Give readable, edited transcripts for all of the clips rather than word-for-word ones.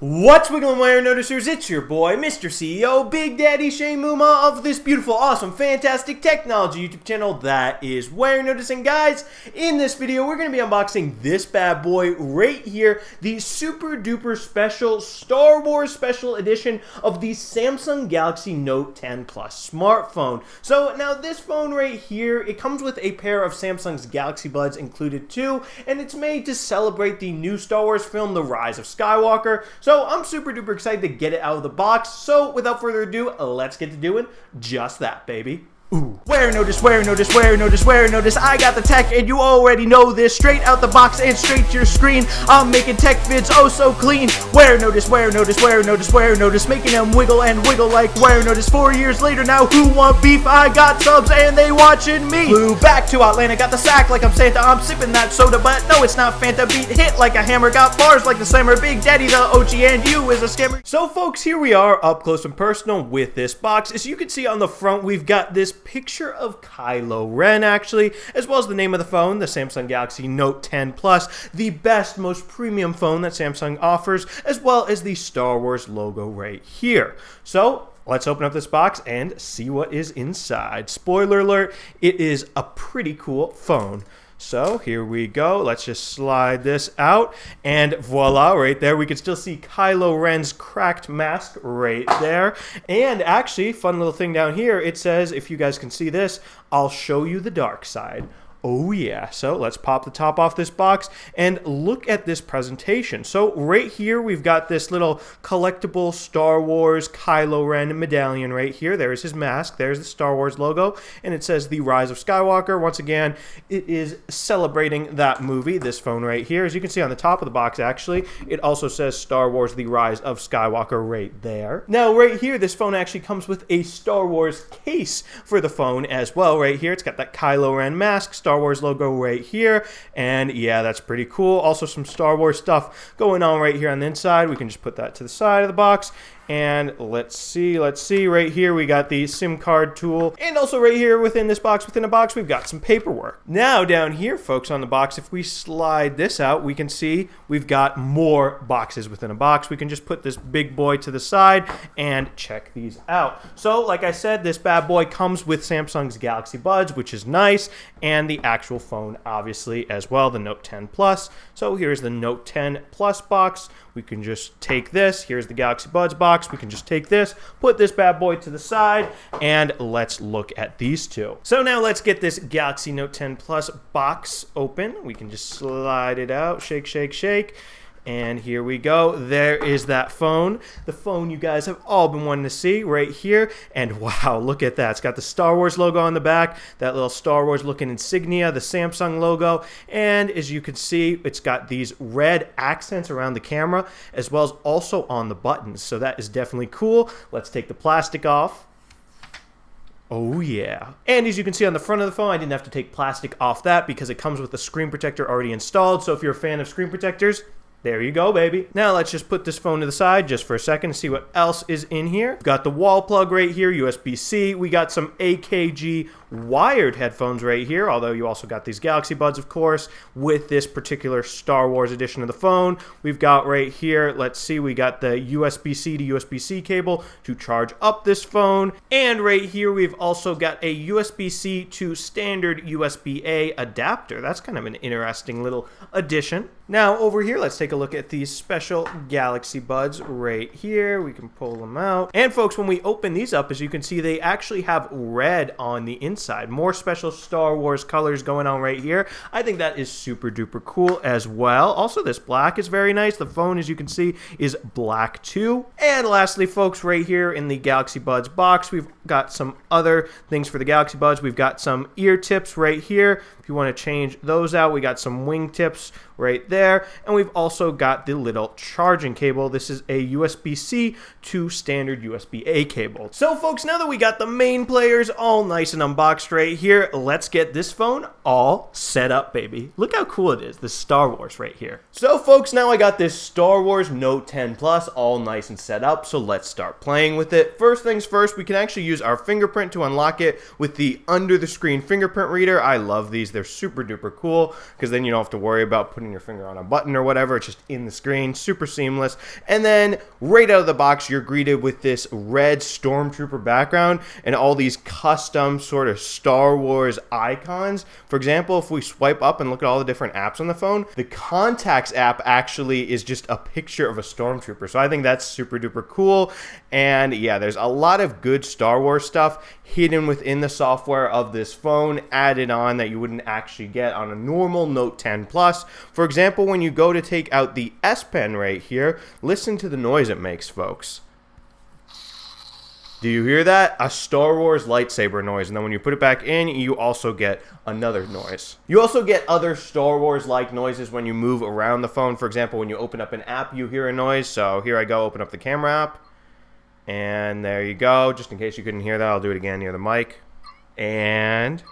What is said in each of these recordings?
What's wiggling Warenoticers? It's your boy, Mr. CEO, Big Daddy Shane Mumma of this beautiful, awesome, fantastic technology YouTube channel that is Warenotice. And guys, in this video, we're going to be unboxing this bad boy right here, the super duper special Star Wars special edition of the Samsung Galaxy Note 10 Plus smartphone. So now this phone right here, it comes with a pair of Samsung's Galaxy Buds included too, and it's made to celebrate the new Star Wars film, The Rise of Skywalker. So I'm super duper excited to get it out of the box. So without further ado, let's get to doing just that, baby. Ooh. Warenotice, I got the tech and you already know this. Straight out the box and straight to your screen, I'm making tech vids oh so clean. Warenotice, making them wiggle and wiggle like Warenotice. 4 years later now, who want beef? I got subs and they watching me. Flew back to Atlanta, got the sack like I'm Santa. I'm sipping that soda, but no, it's not Fanta. Beat hit like a hammer, got bars like the slammer. Big Daddy the OG and you is a scammer. So folks, here we are up close and personal with this box. As you can see on the front, we've got this picture of Kylo Ren actually, as well as the name of the phone, the Samsung Galaxy Note 10 Plus, the best, most premium phone that Samsung offers, as well as the Star Wars logo right here. So let's open up this box and see what is inside. Spoiler alert, it is a pretty cool phone. So here we go. Let's just slide this out and voila, right there. We can still see Kylo Ren's cracked mask right there. And actually, fun little thing down here, it says, if you guys can see this, I'll show you the dark side. Oh yeah, so let's pop the top off this box and look at this presentation. So right here we've got this little collectible Star Wars Kylo Ren medallion right here. There's his mask, there's the Star Wars logo, and it says The Rise of Skywalker. Once again, it is celebrating that movie, this phone right here. As you can see on the top of the box actually, it also says Star Wars The Rise of Skywalker right there. Now right here, this phone actually comes with a Star Wars case for the phone as well right here. It's got that Kylo Ren mask, Star Wars logo right here, and yeah, that's pretty cool. Also some Star Wars stuff going on right here on the inside. We can just put that to the side of the box. And let's see right here we got the SIM card tool, and also right here within this box, within a box, we've got some paperwork. Now down here folks on the box, if we slide this out, we can see we've got more boxes within a box. We can just put this big boy to the side and check these out. So like I said, this bad boy comes with Samsung's Galaxy Buds, which is nice, and the actual phone obviously as well, the Note 10 Plus. So here's the Note 10 Plus box. We can just take this. Here's the Galaxy Buds box. We can just take this, put this bad boy to the side, and let's look at these two. So now let's get this Galaxy Note 10 Plus box open. We can just slide it out, shake, shake, shake. And here we go. There is that phone. The phone you guys have all been wanting to see right here. And wow, look at that. It's got the Star Wars logo on the back, that little Star Wars looking insignia, the Samsung logo. And as you can see, it's got these red accents around the camera, as well as also on the buttons. So that is definitely cool. Let's take the plastic off. Oh yeah. And as you can see on the front of the phone, I didn't have to take plastic off that because it comes with a screen protector already installed. So if you're a fan of screen protectors, there you go, baby. Now let's just put this phone to the side just for a second to see what else is in here. We've got the wall plug right here, USB-C. We got some AKG wired headphones right here, although you also got these Galaxy Buds, of course, with this particular Star Wars edition of the phone. We've got right here, let's see, we got the USB-C to USB-C cable to charge up this phone. And right here, we've also got a USB-C to standard USB-A adapter. That's kind of an interesting little addition. Now over here, let's take a look at these special Galaxy Buds right here. We can pull them out. And folks, when we open these up, as you can see, they actually have red on the inside. More special Star Wars colors going on right here. I think that is super duper cool as well. Also, this black is very nice. The phone, as you can see, is black too. And lastly, folks, right here in the Galaxy Buds box, we've got some other things for the Galaxy Buds. We've got some ear tips right here. If you want to change those out, we got some wing tips right there. And we've also got the little charging cable. This is a USB-C to standard USB-A cable. So folks, now that we got the main players all nice and unboxed right here, let's get this phone all set up, baby. Look how cool it is, the Star Wars right here. So folks, now I got this Star Wars Note 10 Plus all nice and set up, so let's start playing with it. First things first, we can actually use our fingerprint to unlock it with the under the screen fingerprint reader. I love these. They're They're super duper cool because then you don't have to worry about putting your finger on a button or whatever. It's just in the screen, super seamless. And then right out of the box, you're greeted with this red Stormtrooper background and all these custom sort of Star Wars icons. For example, if we swipe up and look at all the different apps on the phone, the Contacts app actually is just a picture of a Stormtrooper. So I think that's super duper cool. And yeah, there's a lot of good Star Wars stuff hidden within the software of this phone, added on that you wouldn't actually get on a normal Note 10 Plus. For example, when you go to take out the S Pen right here, listen to the noise it makes, folks. Do you hear that? A Star Wars lightsaber noise. And then when you put it back in, you also get another noise. You also get other Star Wars-like noises when you move around the phone. For example, when you open up an app, you hear a noise. So here I go, open up the camera app. And there you go. Just in case you couldn't hear that, I'll do it again near the mic. And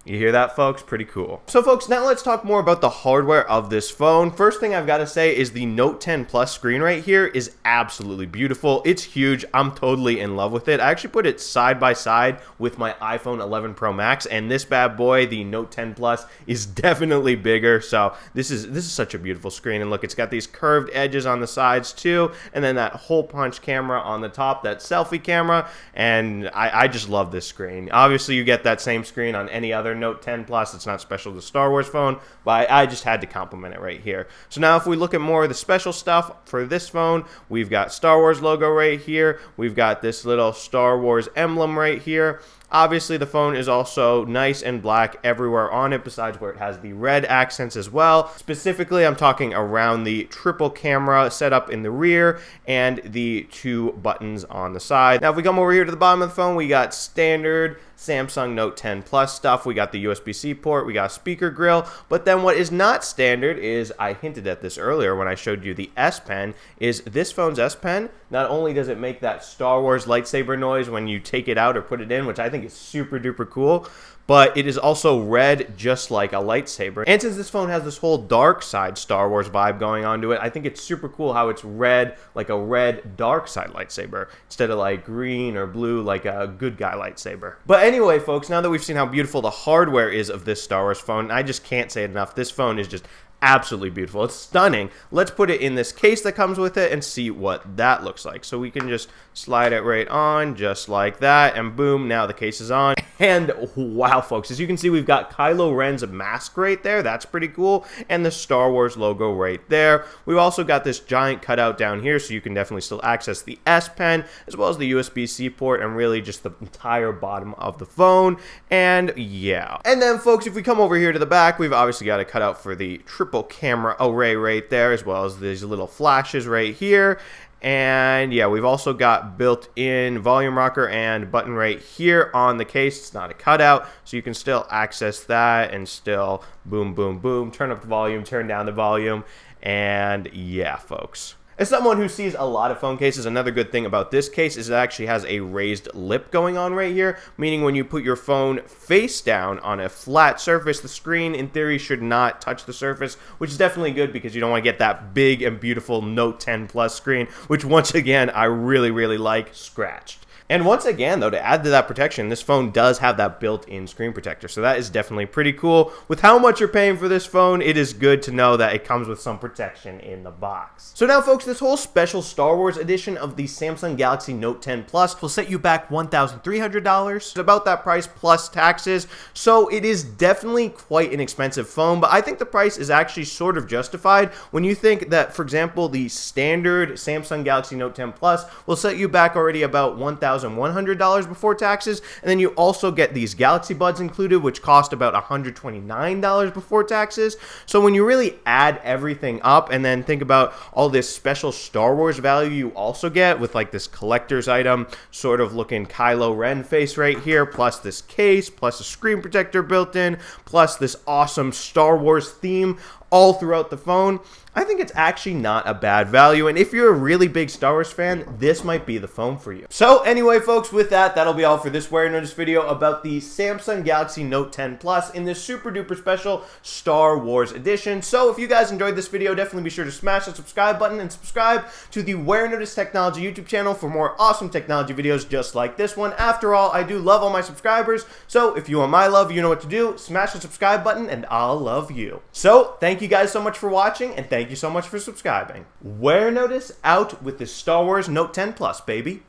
you hear that, folks? Pretty cool. So, folks, now let's talk more about the hardware of this phone. First thing I've got to say is the Note 10 Plus screen right here is absolutely beautiful. It's huge. I'm totally in love with it. I actually put it side by side with my iPhone 11 Pro Max, and this bad boy, the Note 10 Plus, is definitely bigger. So this is such a beautiful screen. And look, it's got these curved edges on the sides too, and then that hole punch camera on the top, that selfie camera, and I just love this screen. Obviously, you get that same screen on any other Note 10 Plus. It's not special to the Star Wars phone, but I just had to compliment it right here. So now if we look at more of the special stuff for this phone, we've got Star Wars logo right here. We've got this little Star Wars emblem right here. Obviously, the phone is also nice and black everywhere on it, besides where it has the red accents as well. Specifically, I'm talking around the triple camera setup in the rear and the two buttons on the side. Now, if we come over here to the bottom of the phone, we got standard Samsung Note 10 Plus stuff. We got the USB-C port, we got a speaker grill, but then what is not standard is, I hinted at this earlier when I showed you the S Pen, is this phone's S Pen, not only does it make that Star Wars lightsaber noise when you take it out or put it in, which I think is super duper cool, but it is also red just like a lightsaber. And since this phone has this whole dark side Star Wars vibe going on to it, I think it's super cool how it's red like a red dark side lightsaber instead of like green or blue like a good guy lightsaber. But anyway, folks, now that we've seen how beautiful the hardware is of this Star Wars phone, I just can't say it enough. This phone is just absolutely beautiful. It's stunning. Let's put it in this case that comes with it and see what that looks like. So we can just slide it right on just like that, and boom, now the case is on. And wow, folks, as you can see, we've got Kylo Ren's mask right there. That's pretty cool. And the Star Wars logo right there. We've also got this giant cutout down here, so you can definitely still access the S Pen as well as the USB-C port and really just the entire bottom of the phone. And yeah. And then, folks, if we come over here to the back, we've obviously got a cutout for the triple camera array right there, as well as these little flashes right here. And yeah, we've also got built-in volume rocker and button right here on the case. It's not a cutout, so you can still access that and still boom, boom, boom, turn up the volume, turn down the volume, and yeah, folks. As someone who sees a lot of phone cases, another good thing about this case is it actually has a raised lip going on right here, meaning when you put your phone face down on a flat surface, the screen in theory should not touch the surface, which is definitely good because you don't want to get that big and beautiful Note 10 Plus screen, which once again I really, really like, scratched. And once again, though, to add to that protection, this phone does have that built-in screen protector, so that is definitely pretty cool. With how much you're paying for this phone, it is good to know that it comes with some protection in the box. So now, folks, this whole special Star Wars edition of the Samsung Galaxy Note 10 Plus will set you back $1,300. It's about that price plus taxes, so it is definitely quite an expensive phone, but I think the price is actually sort of justified when you think that, for example, the standard Samsung Galaxy Note 10 Plus will set you back already about $1,100 before taxes, and then you also get these Galaxy Buds included, which cost about $129 before taxes. So when you really add everything up and then think about all this special Star Wars value you also get with like this collector's item sort of looking Kylo Ren face right here, plus this case, plus a screen protector built in, plus this awesome Star Wars theme, all throughout the phone, I think it's actually not a bad value, and if you're a really big Star Wars fan, this might be the phone for you. So anyway, folks, with that, that'll be all for this Warenotice video about the Samsung Galaxy Note 10 Plus in this super duper special Star Wars edition. So if you guys enjoyed this video, definitely be sure to smash the subscribe button and subscribe to the Warenotice Technology YouTube channel for more awesome technology videos just like this one. After all, I do love all my subscribers, so if you want my love, you know what to do. Smash the subscribe button and I'll love you. So thank you guys so much for watching, and thank you so much for subscribing. Warenotice out with the Star Wars Note 10 Plus, baby.